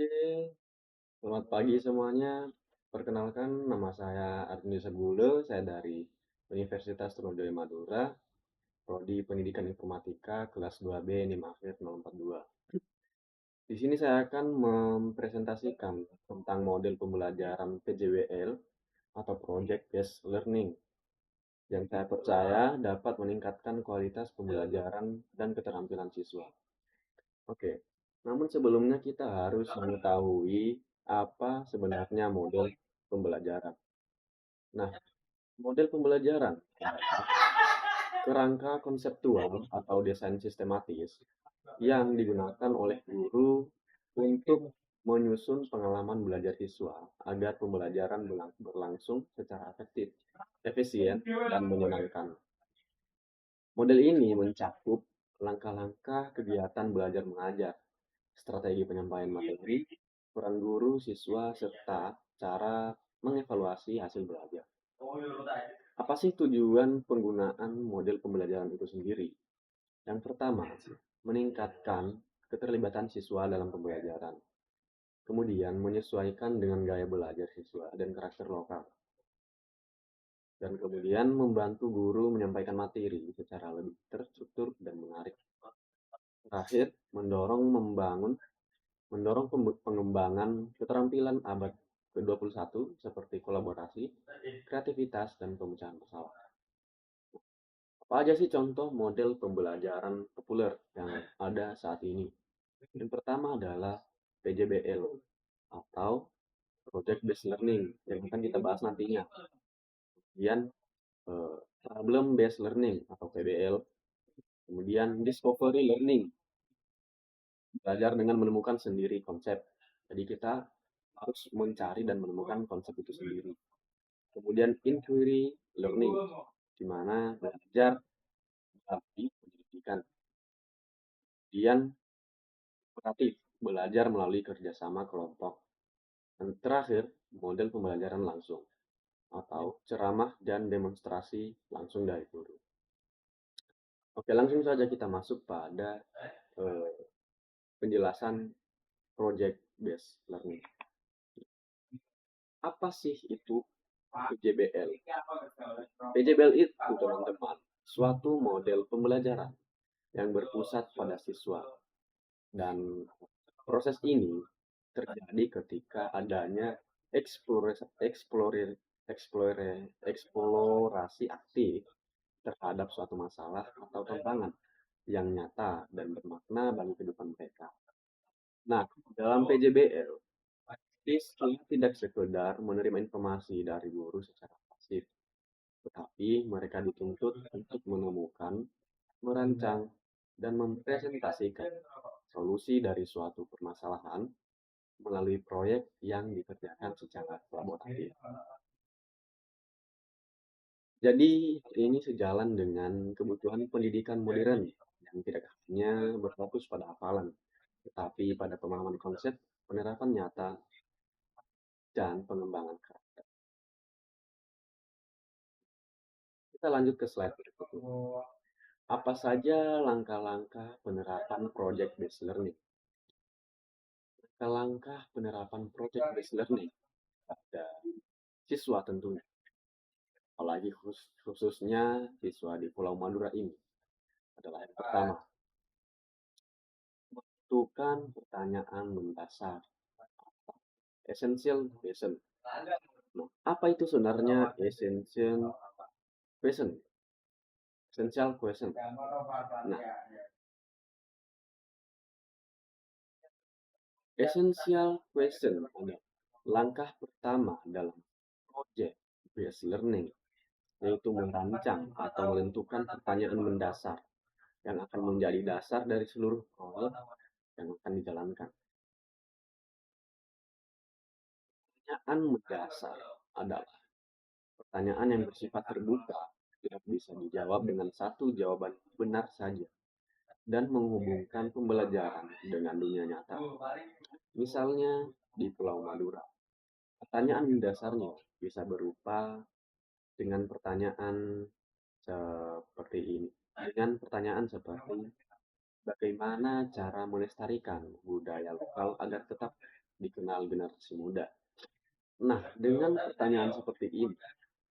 Oke, selamat pagi semuanya. Perkenalkan, nama saya Arvindo Segule, saya dari Universitas Trunojoyo Madura, Prodi Pendidikan Informatika, kelas 2B, NIM Akhir 042. Di sini saya akan mempresentasikan tentang model pembelajaran PJBL atau Project Based Learning yang saya percaya dapat meningkatkan kualitas pembelajaran dan keterampilan siswa. Oke, namun sebelumnya kita harus mengetahui apa sebenarnya model pembelajaran. Nah, model pembelajaran adalah kerangka konseptual atau desain sistematis yang digunakan oleh guru untuk menyusun pengalaman belajar siswa agar pembelajaran berlangsung secara efektif, efisien, dan menyenangkan. Model ini mencakup langkah-langkah kegiatan belajar mengajar, strategi penyampaian materi, peran guru, siswa, serta cara mengevaluasi hasil belajar. Apa sih tujuan penggunaan model pembelajaran itu sendiri? Yang pertama, meningkatkan keterlibatan siswa dalam pembelajaran. Kemudian, menyesuaikan dengan gaya belajar siswa dan karakter lokal. Dan kemudian, membantu guru menyampaikan materi secara lebih terstruktur dan menarik. Terakhir, mendorong pengembangan keterampilan abad ke-21 seperti kolaborasi, kreativitas, dan pemecahan masalah. Apa aja sih contoh model pembelajaran populer yang ada saat ini? Yang pertama adalah PJBL atau Project Based Learning yang akan kita bahas nantinya. Kemudian Problem Based Learning atau PBL. Kemudian Discovery Learning, belajar dengan menemukan sendiri konsep. Jadi kita harus mencari dan menemukan konsep itu sendiri. Kemudian inquiry learning, di mana belajar melalui penyelidikan. Kemudian kooperatif, belajar melalui kerjasama kelompok. Dan terakhir, model pembelajaran langsung atau ceramah dan demonstrasi langsung dari guru. Oke, langsung saja kita masuk pada eh, penjelasan project based learning. Apa sih itu PJBL? PJBL itu, teman-teman, suatu model pembelajaran yang berpusat pada siswa. Dan proses ini terjadi ketika adanya eksplorasi aktif terhadap suatu masalah atau tantangan yang nyata dan bermakna bagi kehidupan mereka. Nah, dalam PJBL, siswa tidak sekedar menerima informasi dari guru secara pasif, tetapi mereka dituntut untuk menemukan, merancang, dan mempresentasikan solusi dari suatu permasalahan melalui proyek yang dikerjakan secara kolaboratif. Jadi, ini sejalan dengan kebutuhan pendidikan modern yang tidak hanya berfokus pada hafalan, tetapi pada pemahaman konsep, penerapan nyata, dan pengembangan karakter. Kita lanjut ke slide berikutnya. Apa saja langkah-langkah penerapan project based learning? Langkah-langkah penerapan project based learning pada siswa tentunya, apalagi khususnya siswa di Pulau Madura ini adalah yang pertama, tentukan pertanyaan mendasar, essential question. Nah, apa itu sebenarnya question? Essential question. Nah, essential question adalah langkah pertama dalam project based learning, yaitu merancang atau menentukan pertanyaan mendasar yang akan menjadi dasar dari seluruh proyek yang akan dijalankan. Pertanyaan mendasar adalah pertanyaan yang bersifat terbuka, tidak bisa dijawab dengan satu jawaban benar saja, dan menghubungkan pembelajaran dengan dunia nyata. Misalnya di Pulau Madura, pertanyaan mendasarnya bisa berupa dengan pertanyaan seperti ini. Dengan pertanyaan seperti bagaimana cara melestarikan budaya lokal agar tetap dikenal generasi muda. Nah, dengan pertanyaan seperti ini,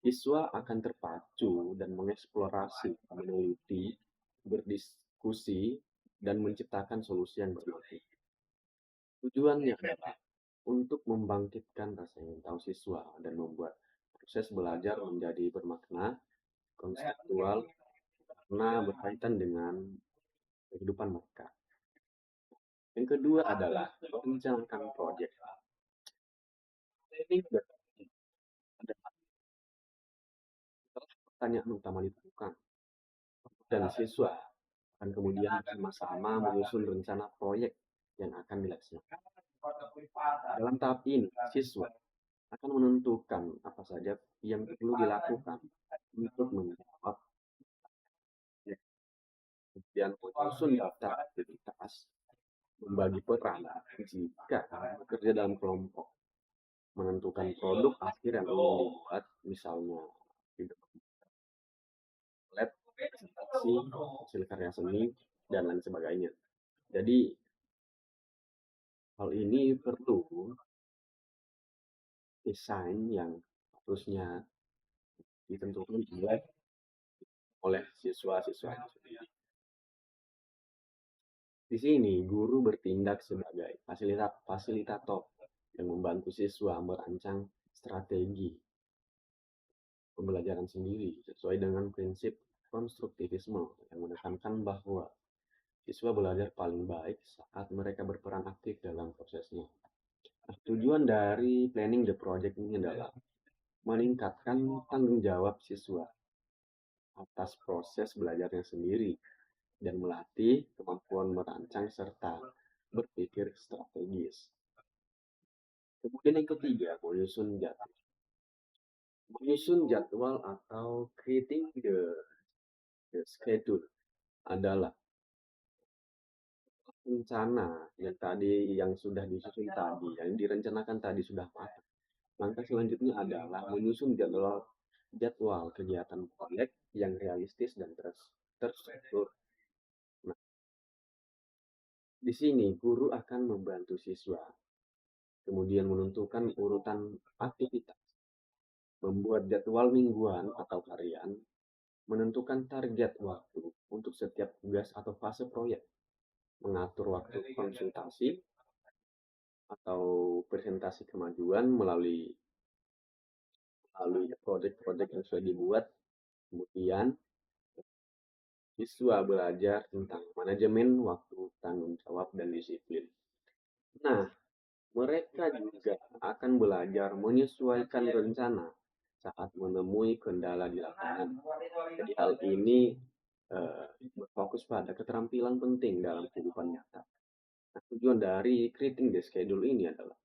siswa akan terpacu dan mengeksplorasi, meneliti, berdiskusi, dan menciptakan solusi yang bermakna. Tujuannya adalah untuk membangkitkan rasa ingin tahu siswa dan membuat proses belajar menjadi bermakna, konseptual, karena berkaitan dengan kehidupan mereka. Yang kedua adalah merencanakan proyek. Ini berarti ada pertanyaan utama ditemukan dan siswa akan kemudian bersama-sama menyusun rencana proyek yang akan dilaksanakan. Dalam tahap ini, siswa akan menentukan apa saja yang perlu dilakukan untuk menjawab, kemudian menyusun daftar aktivitas, membagi peran jika bekerja dalam kelompok, menentukan produk akhir yang ingin dibuat, misalnya video lab, presentasi, hasil karya seni, dan lain sebagainya. Jadi, hal ini perlu desain yang harusnya ditentukan oleh siswa-siswa itu sendiri. Di sini, guru bertindak sebagai fasilitator yang membantu siswa merancang strategi pembelajaran sendiri sesuai dengan prinsip konstruktivisme yang menekankan bahwa siswa belajar paling baik saat mereka berperan aktif dalam prosesnya. Nah, tujuan dari planning the project ini adalah meningkatkan tanggung jawab siswa atas proses belajarnya sendiri dan melatih kemampuan merancang serta berpikir strategis. Kemudian yang ketiga, menyusun jadwal atau creating the schedule adalah rencana yang sudah disusun tadi, yang direncanakan tadi sudah matang. Langkah selanjutnya adalah menyusun jadwal kegiatan proyek yang realistis dan terstruktur. Nah, di sini guru akan membantu siswa, kemudian menentukan urutan aktivitas, membuat jadwal mingguan atau harian, menentukan target waktu untuk setiap tugas atau fase proyek, mengatur waktu konsultasi atau presentasi kemajuan melalui proyek-proyek yang sudah dibuat. Kemudian siswa belajar tentang manajemen waktu, tanggung jawab, dan disiplin. Nah, mereka juga akan belajar menyesuaikan rencana saat menemui kendala di lapangan. Jadi hal ini berfokus pada keterampilan penting dalam kehidupan nyata. Nah, tujuan dari creating the schedule ini adalah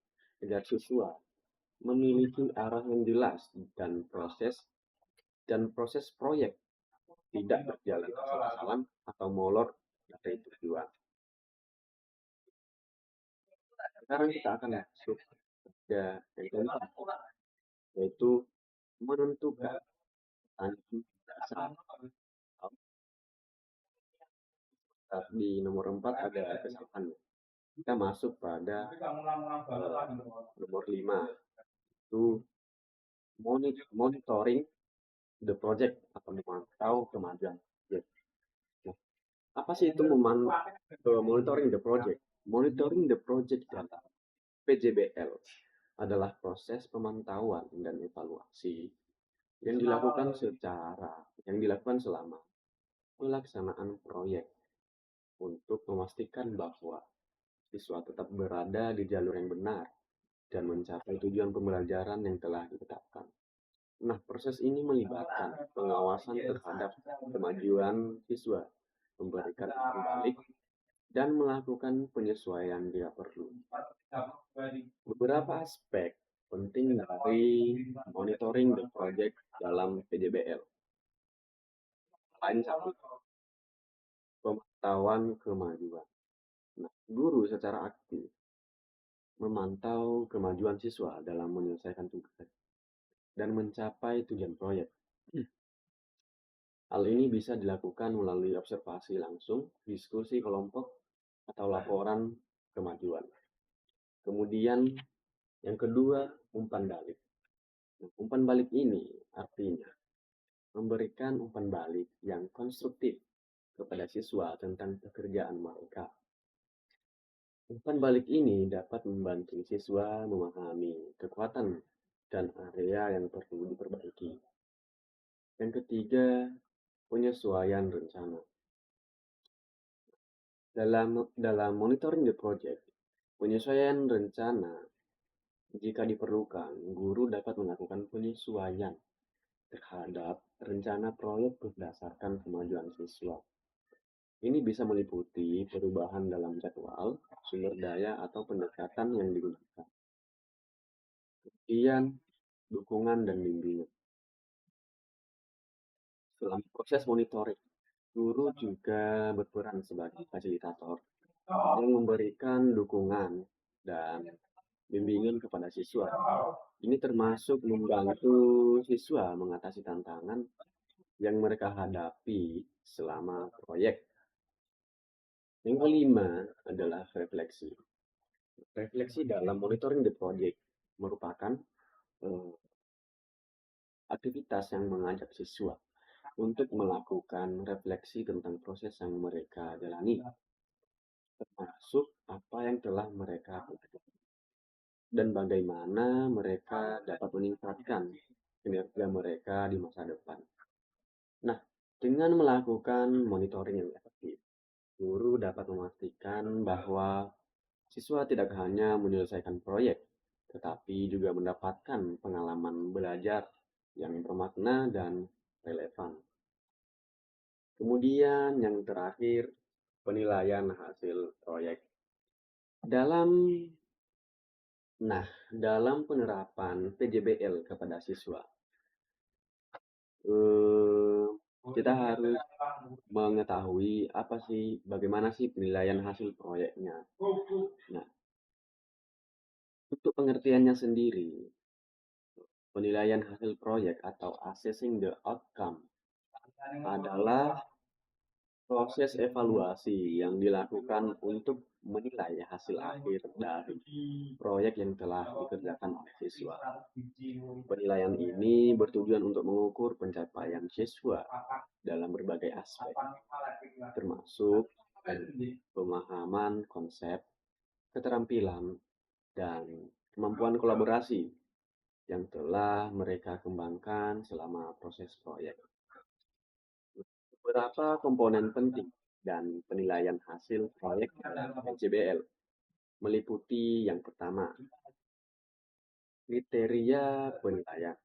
agar siswa memiliki arah yang jelas dan proses proyek tidak berjalan asal-asalan atau molor dari tujuan. Sekarang kita akan masuk ke yang keempat, yaitu menentukan tanggung dasar. Di nomor 4 ada kesalahan. Kita masuk pada nomor 5, itu monitoring the project atau memantau kemajuan project. Nah, apa sih itu monitoring the project? Monitoring the project dalam PJBL adalah proses pemantauan dan evaluasi yang dilakukan selama pelaksanaan proyek untuk memastikan bahwa siswa tetap berada di jalur yang benar dan mencapai tujuan pembelajaran yang telah ditetapkan. Nah, proses ini melibatkan pengawasan terhadap kemajuan siswa, memberikan umpan balik, dan melakukan penyesuaian jika perlu. Beberapa aspek penting dari monitoring the project dalam PJBL. Lain satu, pemantauan kemajuan. Nah, guru secara aktif memantau kemajuan siswa dalam menyelesaikan tugas dan mencapai tujuan proyek. Hal ini bisa dilakukan melalui observasi langsung, diskusi kelompok, atau laporan kemajuan. Kemudian yang kedua, umpan balik. Nah, umpan balik ini artinya memberikan umpan balik yang konstruktif kepada siswa tentang pekerjaan mereka. Umpan balik ini dapat membantu siswa memahami kekuatan dan area yang perlu diperbaiki. Yang ketiga, penyesuaian rencana. Dalam monitoring the project, penyesuaian rencana jika diperlukan, guru dapat melakukan penyesuaian terhadap rencana proyek berdasarkan kemajuan siswa. Ini bisa meliputi perubahan dalam jadwal, sumber daya, atau pendekatan yang digunakan. Kemudian, dukungan dan bimbingan. Selama proses monitoring, guru juga berperan sebagai fasilitator yang memberikan dukungan dan bimbingan kepada siswa. Ini termasuk membantu siswa mengatasi tantangan yang mereka hadapi selama proyek. Yang kelima adalah refleksi. Refleksi dalam monitoring the project merupakan aktivitas yang mengajak siswa untuk melakukan refleksi tentang proses yang mereka jalani, termasuk apa yang telah mereka pelajari dan bagaimana mereka dapat meningkatkan kinerja mereka di masa depan. Nah, dengan melakukan monitoring yang efektif, guru dapat memastikan bahwa siswa tidak hanya menyelesaikan proyek, tetapi juga mendapatkan pengalaman belajar yang bermakna dan relevan. Kemudian yang terakhir, penilaian hasil proyek. Dalam penerapan PJBL kepada siswa, kita harus mengetahui bagaimana sih penilaian hasil proyeknya. Nah, untuk pengertiannya sendiri, penilaian hasil proyek atau assessing the outcome adalah proses evaluasi yang dilakukan untuk menilai hasil akhir dari proyek yang telah dikerjakan oleh siswa. Penilaian ini bertujuan untuk mengukur pencapaian siswa dalam berbagai aspek, termasuk pemahaman konsep, keterampilan, dan kemampuan kolaborasi yang telah mereka kembangkan selama proses proyek. Beberapa komponen penting dan penilaian hasil proyek PJBL meliputi yang pertama, kriteria penilaian.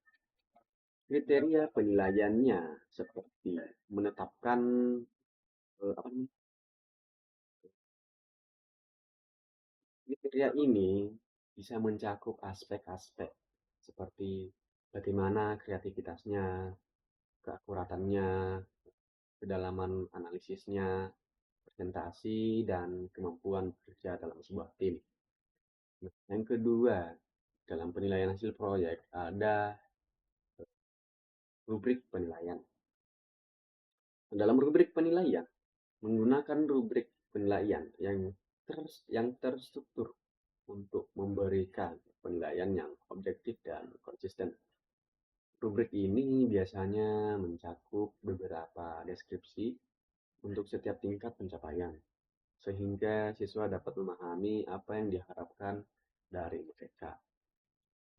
Kriteria penilaiannya seperti menetapkan kriteria ini bisa mencakup aspek-aspek seperti bagaimana kreativitasnya, keakuratannya, kedalaman analisisnya, presentasi, dan kemampuan bekerja dalam sebuah tim. Nah, yang kedua, dalam penilaian hasil proyek ada rubrik penilaian. Dalam rubrik penilaian, menggunakan rubrik penilaian yang terstruktur untuk memberikan penilaian yang objektif dan konsisten. Rubrik ini biasanya mencakup beberapa deskripsi untuk setiap tingkat pencapaian, sehingga siswa dapat memahami apa yang diharapkan dari mereka.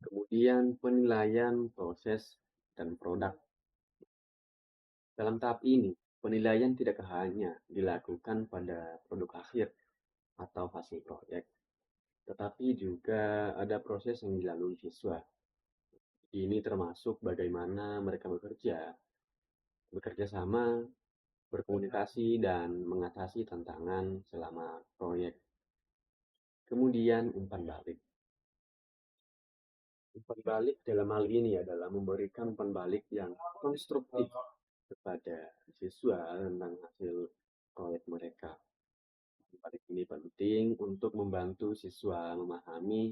Kemudian penilaian proses dan produk. Dalam tahap ini, penilaian tidak hanya dilakukan pada produk akhir atau hasil proyek, tetapi juga ada proses yang dilalui siswa. Ini termasuk bagaimana mereka bekerja sama, berkomunikasi, dan mengatasi tantangan selama proyek. Kemudian umpan balik. Umpan balik dalam hal ini adalah memberikan umpan balik yang konstruktif kepada siswa tentang hasil proyek mereka. Umpan balik ini penting untuk membantu siswa memahami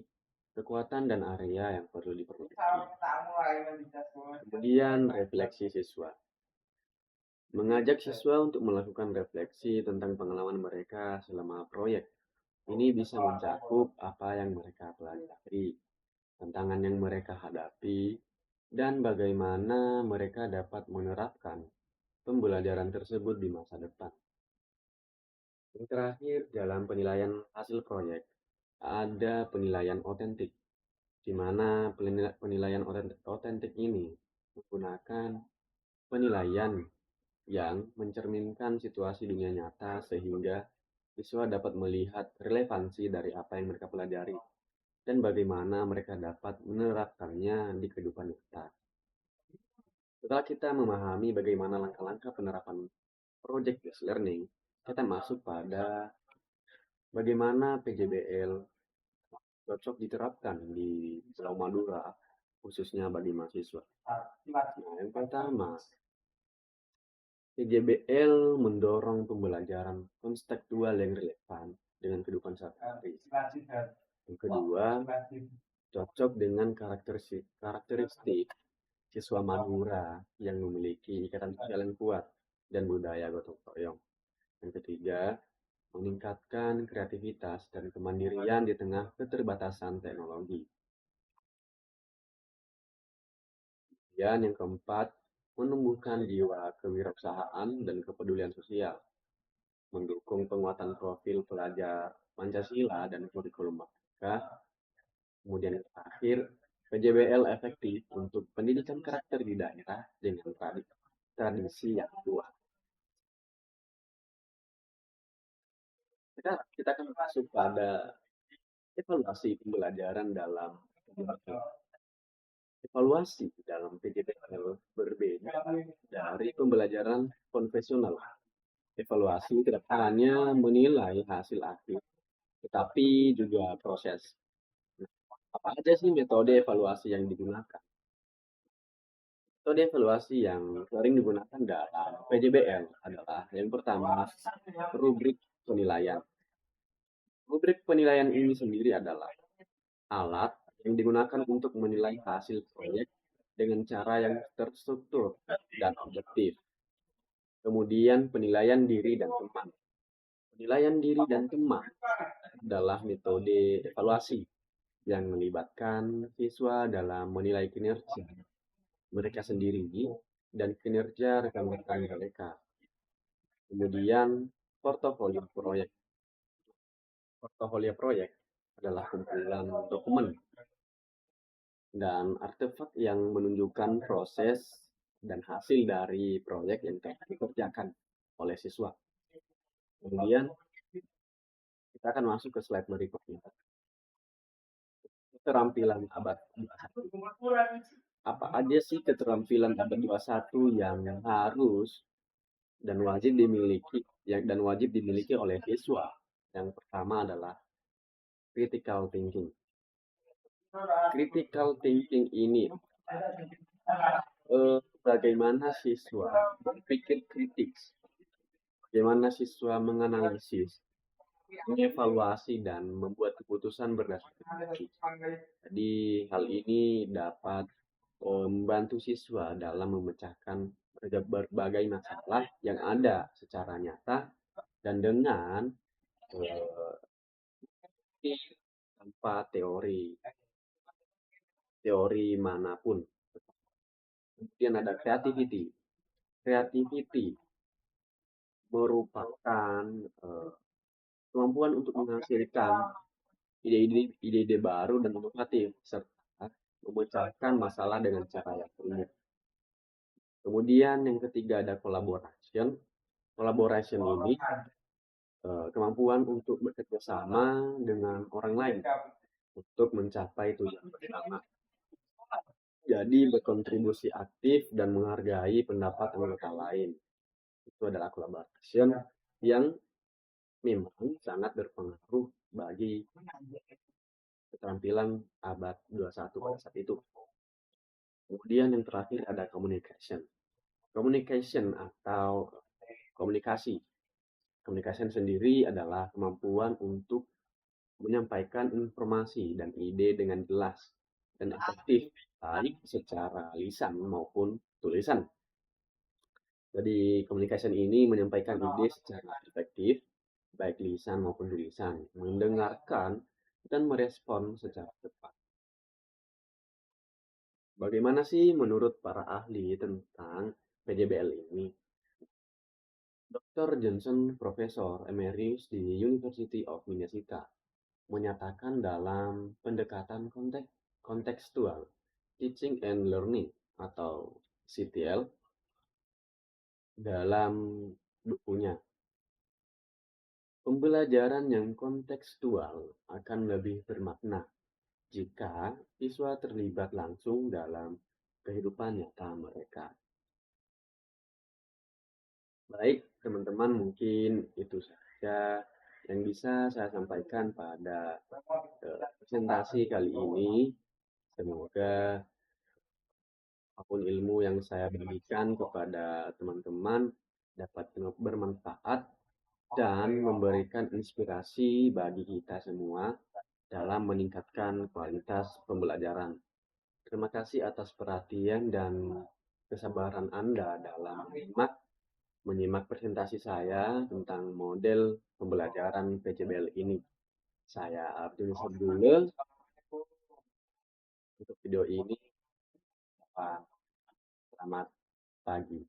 kekuatan dan area yang perlu diperbaiki. Kemudian refleksi siswa. Mengajak siswa untuk melakukan refleksi tentang pengalaman mereka selama proyek Ini bisa mencakup apa yang mereka pelajari, tantangan yang mereka hadapi, dan bagaimana mereka dapat menerapkan pembelajaran tersebut di masa depan. Yang terakhir, dalam penilaian hasil proyek, ada penilaian otentik, di mana penilaian otentik ini menggunakan penilaian yang mencerminkan situasi dunia nyata sehingga siswa dapat melihat relevansi dari apa yang mereka pelajari dan bagaimana mereka dapat menerapkannya di kehidupan nyata. Setelah kita memahami bagaimana langkah-langkah penerapan project based learning, kita masuk pada bagaimana PJBL cocok diterapkan di Pulau Madura, khususnya bagi mahasiswa. Nah, yang pertama, PJBL mendorong pembelajaran konstekstual yang relevan dengan kehidupan sehari-hari. Yang kedua, cocok dengan karakteristik siswa Madura yang memiliki ikatan sosial yang kuat dan budaya gotong royong. Yang ketiga, meningkatkan kreativitas dan kemandirian di tengah keterbatasan teknologi. Dan yang keempat, menumbuhkan jiwa kewirausahaan dan kepedulian sosial, mendukung penguatan profil pelajar Pancasila dan kurikulum mereka. Kemudian yang terakhir, PJBL efektif untuk pendidikan karakter di daerah dengan tradisi yang kuat. Kita akan masuk pada evaluasi pembelajaran dalam evaluasi dalam PJBL berbeda dari pembelajaran konvensional. Evaluasi tidak hanya menilai hasil akhir, tetapi juga proses. Apa aja sih metode evaluasi yang digunakan? Metode evaluasi yang sering digunakan dalam PJBL adalah yang pertama, rubrik penilaian. Rubrik penilaian ini sendiri adalah alat yang digunakan untuk menilai hasil proyek dengan cara yang terstruktur dan objektif. Kemudian penilaian diri dan teman. Penilaian diri dan teman adalah metode evaluasi yang melibatkan siswa dalam menilai kinerja mereka sendiri dan kinerja rekan-rekan mereka. Kemudian portofolio proyek. Portofolio proyek adalah kumpulan dokumen dan artefak yang menunjukkan proses dan hasil dari proyek yang telah dikerjakan oleh siswa. Kemudian kita akan masuk ke slide berikutnya. Keterampilan abad 21. Apa aja sih keterampilan abad 21 yang harus dan wajib dimiliki oleh siswa? Yang pertama adalah critical thinking. Critical thinking ini bagaimana siswa berpikir kritis, bagaimana siswa menganalisis, mengevaluasi dan membuat keputusan berdasarkan bukti. Jadi hal ini dapat membantu siswa dalam memecahkan berbagai masalah yang ada secara nyata dan dengan tanpa teori manapun. Kemudian ada creativity. Creativity merupakan kemampuan untuk menghasilkan ide-ide baru dan inovatif serta memecahkan masalah dengan cara yang unik. Kemudian yang ketiga ada collaboration. Collaboration ini kemampuan untuk bekerja sama dengan orang lain untuk mencapai tujuan bersama. Jadi berkontribusi aktif dan menghargai pendapat anggota lain. Itu adalah collaboration yang memang sangat berpengaruh bagi keterampilan abad 21 pada saat itu. Kemudian yang terakhir ada communication. Communication atau komunikasi. Communication sendiri adalah kemampuan untuk menyampaikan informasi dan ide dengan jelas dan efektif, baik secara lisan maupun tulisan. Jadi communication ini menyampaikan ide secara efektif, baik lisan maupun tulisan, mendengarkan dan merespon secara cepat. Bagaimana sih menurut para ahli tentang PJBL ini? Dr. Johnson, Profesor Emeritus di University of Minnesota, menyatakan dalam pendekatan kontekstual, Teaching and Learning atau CTL, dalam bukunya, pembelajaran yang kontekstual akan lebih bermakna jika siswa terlibat langsung dalam kehidupan nyata mereka. Baik, teman-teman, mungkin itu saja yang bisa saya sampaikan pada presentasi kali ini. Semoga apapun ilmu yang saya berikan kepada teman-teman dapat bermanfaat dan memberikan inspirasi bagi kita semua dalam meningkatkan kualitas pembelajaran. Terima kasih atas perhatian dan kesabaran Anda dalam menyimak presentasi saya tentang model pembelajaran PCBL ini. Saya Abdul Sabdullah untuk video ini. Selamat pagi.